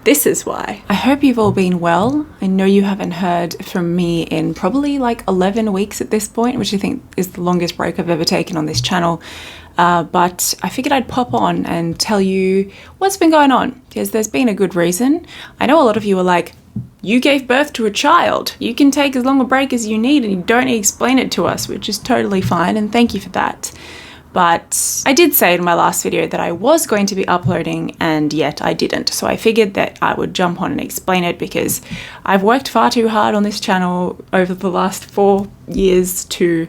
This is why. I hope you've all been well. I know you haven't heard from me in probably like 11 weeks at this point, which I think is the longest break I've ever taken on this channel. But I figured I'd pop on and tell you what's been going on, because there's been a good reason. I know a lot of you are like, you gave birth to a child. You can take as long a break as you need and you don't need to explain it to us, which is totally fine, and thank you for that. But I did say in my last video that I was going to be uploading, and yet I didn't. So I figured that I would jump on and explain it, because I've worked far too hard on this channel over the last 4 years to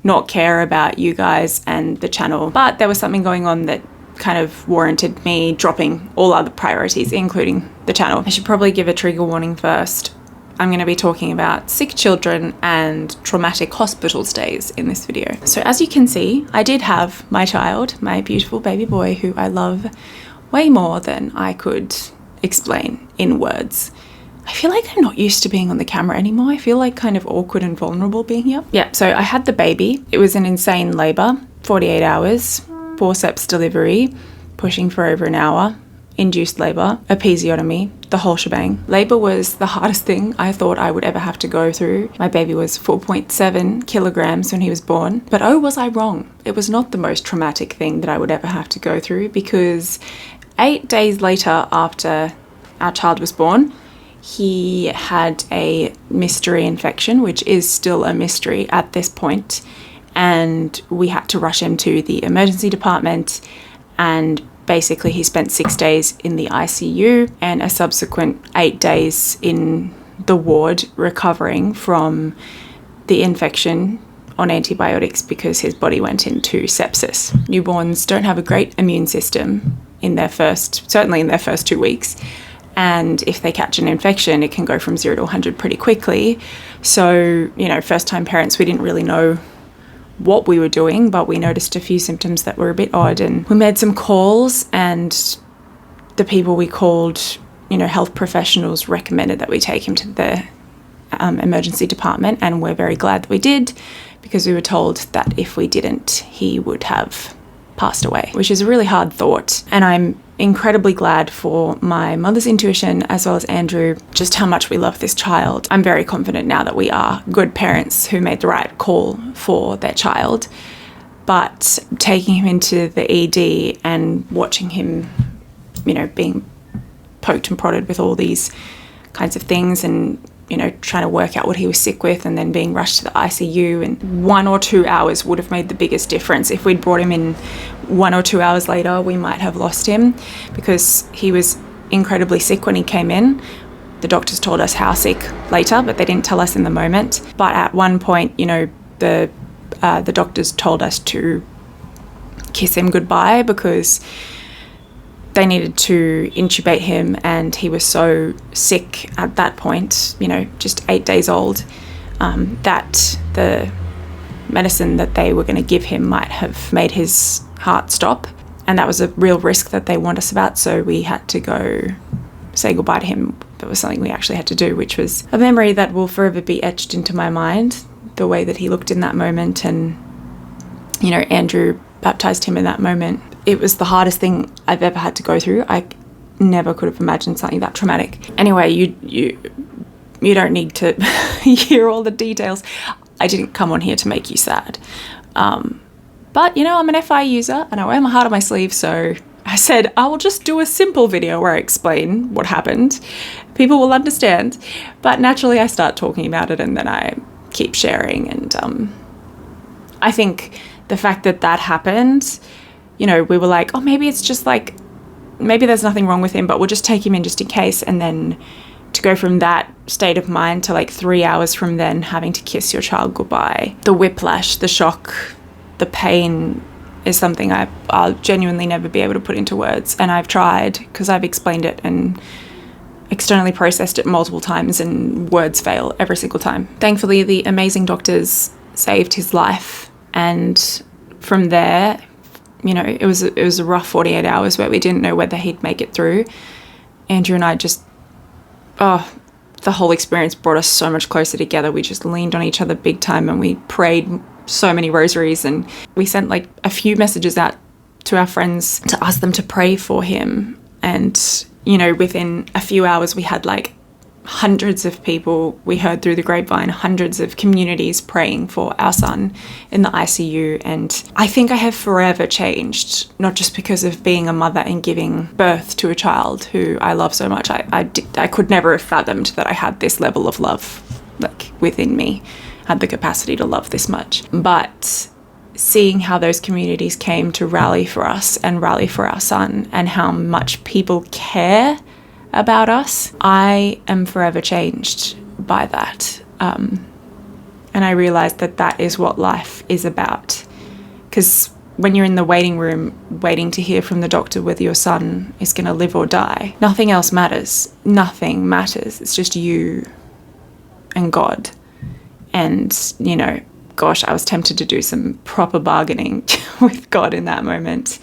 not care about you guys and the channel. But there was something going on that kind of warranted me dropping all other priorities, including the channel. I should probably give a trigger warning first. I'm going to be talking about sick children and traumatic hospital stays in this video. So as you can see, I did have my child, my beautiful baby boy, who I love way more than I could explain in words. I feel like I'm not used to being on the camera anymore. I feel like kind of awkward and vulnerable being here. Yeah, so I had the baby. It was an insane labor, 48 hours, forceps delivery, pushing for over an hour, induced labor, episiotomy, the whole shebang. Labor was the hardest thing I thought I would ever have to go through. My baby was 4.7 kilograms when he was born, but oh, was I wrong. It was not the most traumatic thing that I would ever have to go through, because 8 days later after our child was born, he had a mystery infection, which is still a mystery at this point, and we had to rush him to the emergency department, and basically he spent 6 days in the ICU and a subsequent 8 days in the ward recovering from the infection on antibiotics because his body went into sepsis. Newborns don't have a great immune system certainly in their first 2 weeks. And if they catch an infection, it can go from 0 to 100 pretty quickly. So, first time parents, we didn't really know what we were doing, but we noticed a few symptoms that were a bit odd, and we made some calls, and the people we called, health professionals, recommended that we take him to the emergency department, and we're very glad that we did, because we were told that if we didn't, he would have passed away, which is a really hard thought. And I'm incredibly glad for my mother's intuition, as well as Andrew, just how much we love this child. I'm very confident now that we are good parents who made the right call for their child. But taking him into the ED and watching him, being poked and prodded with all these kinds of things, and trying to work out what he was sick with, and then being rushed to the ICU, and 1 or 2 hours would have made the biggest difference. If we'd brought him in 1 or 2 hours later, we might have lost him, because he was incredibly sick when he came in. The doctors told us how sick later, but they didn't tell us in the moment. But at one point, the doctors told us to kiss him goodbye, because they needed to intubate him, and he was so sick at that point, just 8 days old, that the medicine that they were going to give him might have made his heart stop. And that was a real risk that they warned us about, so we had to go say goodbye to him. That was something we actually had to do, which was a memory that will forever be etched into my mind, the way that he looked in that moment. And, Andrew baptized him in that moment. It was the hardest thing I've ever had to go through. I never could have imagined something that traumatic. Anyway, you don't need to hear all the details. I didn't come on here to make you sad. But, I'm an FI user and I wear my heart on my sleeve, so I said I will just do a simple video where I explain what happened. People will understand. But naturally I start talking about it, and then I keep sharing. And I think the fact that happened, we were like, oh, maybe it's just like, maybe there's nothing wrong with him, but we'll just take him in just in case. And then to go from that state of mind to 3 hours from then having to kiss your child goodbye, the whiplash, the shock, the pain is something I'll genuinely never be able to put into words. And I've tried, because I've explained it and externally processed it multiple times, and words fail every single time. Thankfully, the amazing doctors saved his life. And from there, it was a rough 48 hours where we didn't know whether he'd make it through. Andrew and I the whole experience brought us so much closer together. We just leaned on each other big time, and we prayed so many rosaries, and we sent a few messages out to our friends to ask them to pray for him. And you know, within a few hours we had like hundreds of people, we heard through the grapevine, hundreds of communities praying for our son in the ICU. And I think I have forever changed, not just because of being a mother and giving birth to a child who I love so much. I could never have fathomed that I had this level of love, like, within me, had the capacity to love this much. But seeing how those communities came to rally for us and rally for our son, and how much people care about us, I am forever changed by that. And I realised that that is what life is about. Because when you're in the waiting room waiting to hear from the doctor whether your son is going to live or die, nothing else matters. Nothing matters. It's just you and God. And, you know, gosh, I was tempted to do some proper bargaining with God in that moment.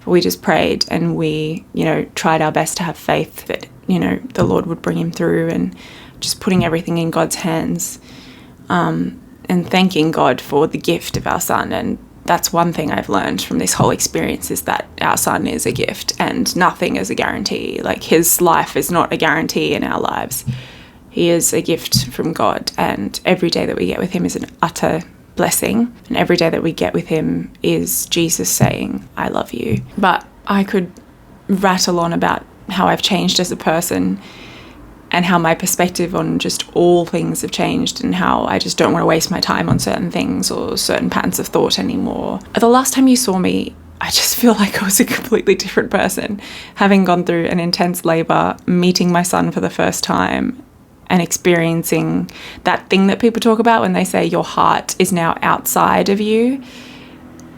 We just prayed, and we, you know, tried our best to have faith that, you know, the Lord would bring him through, and just putting everything in God's hands, and thanking God for the gift of our son. And that's one thing I've learned from this whole experience, is that our son is a gift and nothing is a guarantee. Like, his life is not a guarantee in our lives. He is a gift from God, and every day that we get with him is an utter blessing, and every day that we get with him is Jesus saying, I love you. But I could rattle on about how I've changed as a person, and how my perspective on just all things have changed, and how I just don't want to waste my time on certain things or certain patterns of thought anymore. The last time you saw me, I just feel like I was a completely different person, having gone through an intense labour, meeting my son for the first time, and experiencing that thing that people talk about when they say your heart is now outside of you.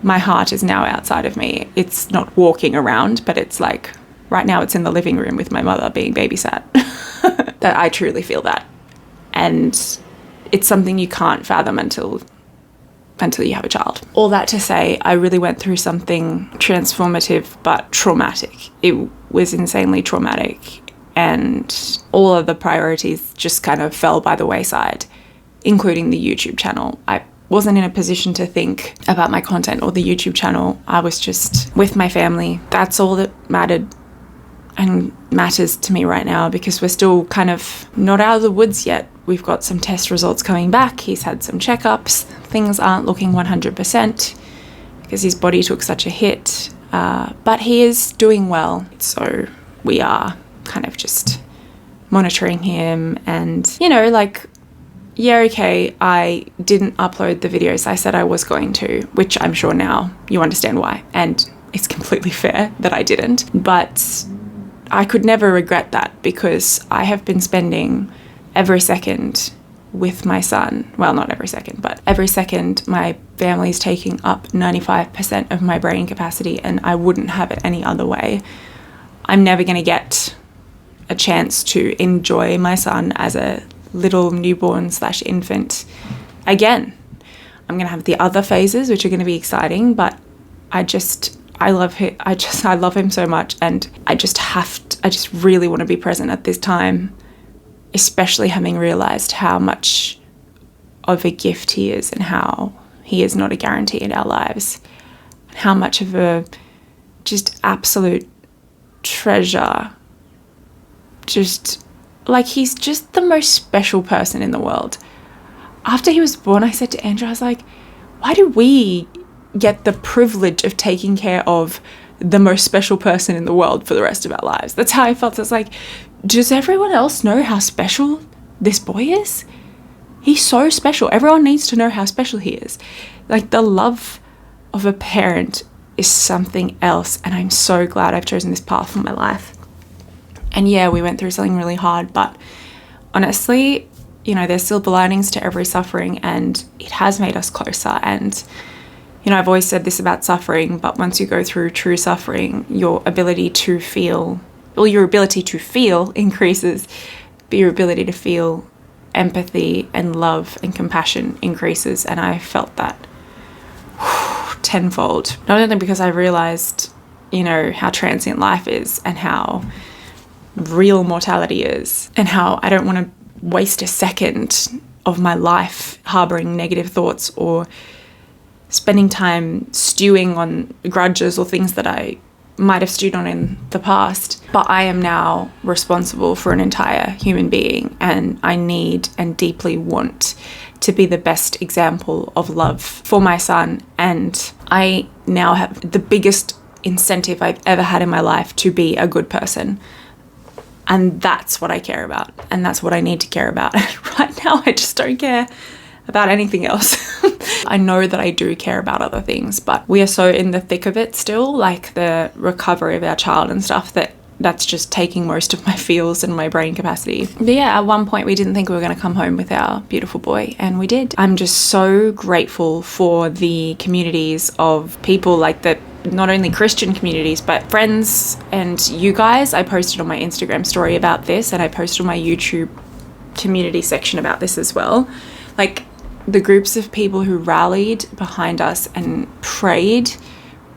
My heart is now outside of me. It's not walking around, but it's like, right now it's in the living room with my mother being babysat. That I truly feel that. And it's something you can't fathom until you have a child. All that to say, I really went through something transformative but traumatic. It was insanely traumatic. And all of the priorities just kind of fell by the wayside, including the YouTube channel. I wasn't in a position to think about my content or the YouTube channel. I was just with my family. That's all that mattered and matters to me right now, because we're still kind of not out of the woods yet. We've got some test results coming back. He's had some checkups. Things aren't looking 100% because his body took such a hit. But he is doing well. So we are kind of just monitoring him, and, you know, like, yeah, okay, I didn't upload the videos I said I was going to, which I'm sure now you understand why, and it's completely fair that I didn't, but I could never regret that, because I have been spending every second with my son. Well, not every second, but every second my family's taking up 95% of my brain capacity, and I wouldn't have it any other way. I'm never going to get a chance to enjoy my son as a little newborn/infant again. I'm going to have the other phases, which are going to be exciting, but I love him. I love him so much, and I just really want to be present at this time, especially having realized how much of a gift he is, and how he is not a guarantee in our lives, and how much of a just absolute treasure. Just like, he's just the most special person in the world. After he was born, I said to Andrew, I was like, why do we get the privilege of taking care of the most special person in the world for the rest of our lives? That's how I felt. I was like, does everyone else know how special this boy is? He's so special. Everyone needs to know how special he is. Like, the love of a parent is something else, and I'm so glad I've chosen this path for my life. And yeah, we went through something really hard, but honestly, you know, there's silver linings to every suffering, and it has made us closer. And, you know, I've always said this about suffering, but once you go through true suffering, your ability to feel increases, but your ability to feel empathy and love and compassion increases. And I felt that tenfold, not only because I realized, you know, how transient life is, and how real mortality is, and how I don't want to waste a second of my life harboring negative thoughts, or spending time stewing on grudges or things that I might have stewed on in the past, but I am now responsible for an entire human being, and I need and deeply want to be the best example of love for my son. And I now have the biggest incentive I've ever had in my life to be a good person. And that's what I care about, and that's what I need to care about. Right now, I just don't care about anything else. I know that I do care about other things, but we are so in the thick of it still, like the recovery of our child and stuff, that's just taking most of my feels and my brain capacity. But yeah, at one point we didn't think we were going to come home with our beautiful boy, and we did. I'm just so grateful for the communities of people, like the not only Christian communities, but friends and you guys. I posted on my Instagram story about this, and I posted on my YouTube community section about this as well. Like the groups of people who rallied behind us and prayed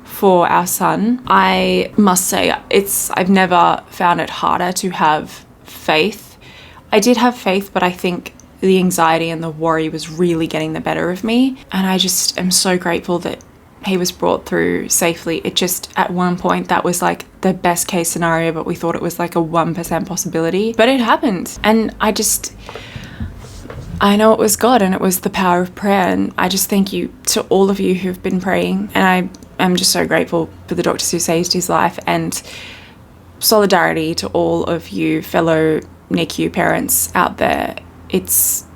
for our son. I must say, I've never found it harder to have faith. I did have faith, but I think the anxiety and the worry was really getting the better of me. And I just am so grateful that he was brought through safely. It just, at one point, that was like the best case scenario, but we thought it was like a 1% possibility. But it happened. And I know it was God, and it was the power of prayer. And I just thank you to all of you who've been praying. And I'm just so grateful for the doctors who saved his life, and solidarity to all of you fellow NICU parents out there. It's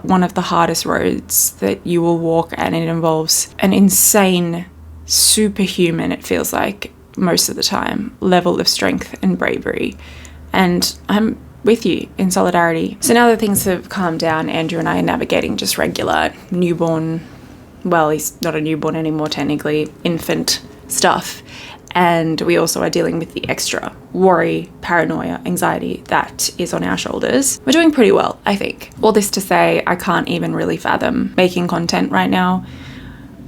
one of the hardest roads that you will walk, and it involves an insane, superhuman, it feels like most of the time, level of strength and bravery. And I'm with you in solidarity. So now that things have calmed down, Andrew and I are navigating just regular newborn, well, he's not a newborn anymore technically, infant stuff. And we also are dealing with the extra worry, paranoia, anxiety that is on our shoulders. We're doing pretty well, I think. All this to say, I can't even really fathom making content right now.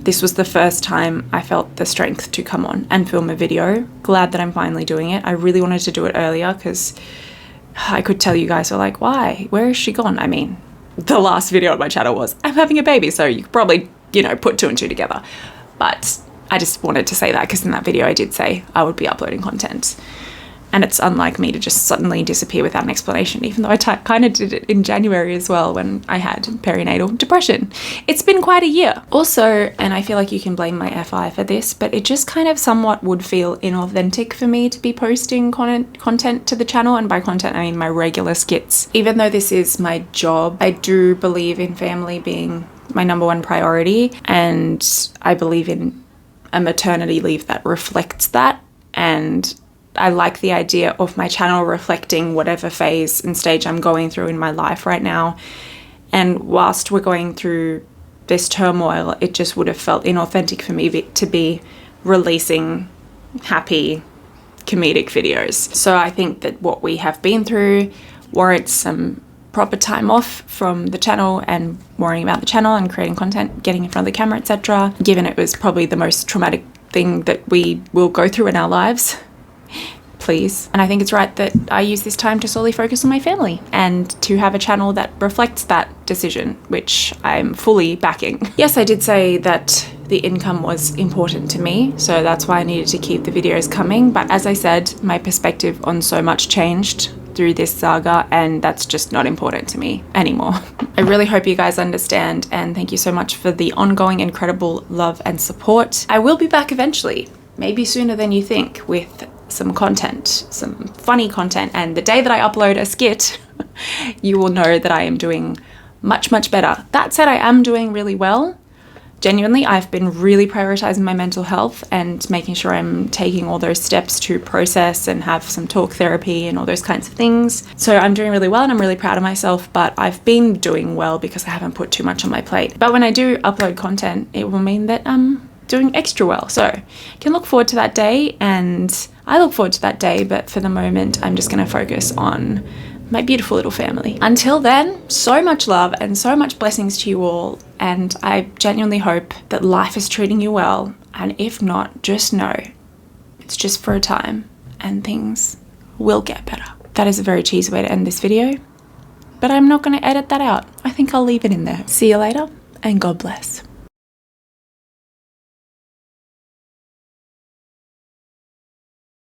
This was the first time I felt the strength to come on and film a video. Glad that I'm finally doing it. I really wanted to do it earlier because I could tell you guys were like, why? Where is she gone? I mean, the last video on my channel was, I'm having a baby, so you could probably, put two and two together. But I just wanted to say that because in that video I did say I would be uploading content. And it's unlike me to just suddenly disappear without an explanation, even though I kind of did it in January as well when I had perinatal depression. It's been quite a year. Also, and I feel like you can blame my FI for this, but it just kind of somewhat would feel inauthentic for me to be posting content to the channel. And by content, I mean my regular skits. Even though this is my job, I do believe in family being my number one priority. And I believe in a maternity leave that reflects that. And I like the idea of my channel reflecting whatever phase and stage I'm going through in my life right now. And whilst we're going through this turmoil, it just would have felt inauthentic for me to be releasing happy comedic videos. So I think that what we have been through warrants some proper time off from the channel and worrying about the channel and creating content, getting in front of the camera, etc. Given it was probably the most traumatic thing that we will go through in our lives. Please. And I think it's right that I use this time to solely focus on my family and to have a channel that reflects that decision, which I'm fully backing. Yes, I did say that the income was important to me, so that's why I needed to keep the videos coming. But as I said, my perspective on so much changed through this saga, and that's just not important to me anymore. I really hope you guys understand, and thank you so much for the ongoing incredible love and support. I will be back eventually, maybe sooner than you think, with some content, some funny content, and the day that I upload a skit, you will know that I am doing much, much better. That said, I am doing really well. Genuinely, I've been really prioritizing my mental health and making sure I'm taking all those steps to process and have some talk therapy and all those kinds of things. So I'm doing really well and I'm really proud of myself, but I've been doing well because I haven't put too much on my plate. But when I do upload content, it will mean that I'm doing extra well. So you can look forward to that day, and I look forward to that day, but for the moment, I'm just going to focus on my beautiful little family. Until then, so much love and so much blessings to you all, and I genuinely hope that life is treating you well, and if not, just know it's just for a time and things will get better. That is a very cheesy way to end this video, but I'm not going to edit that out. I think I'll leave it in there. See you later, and God bless.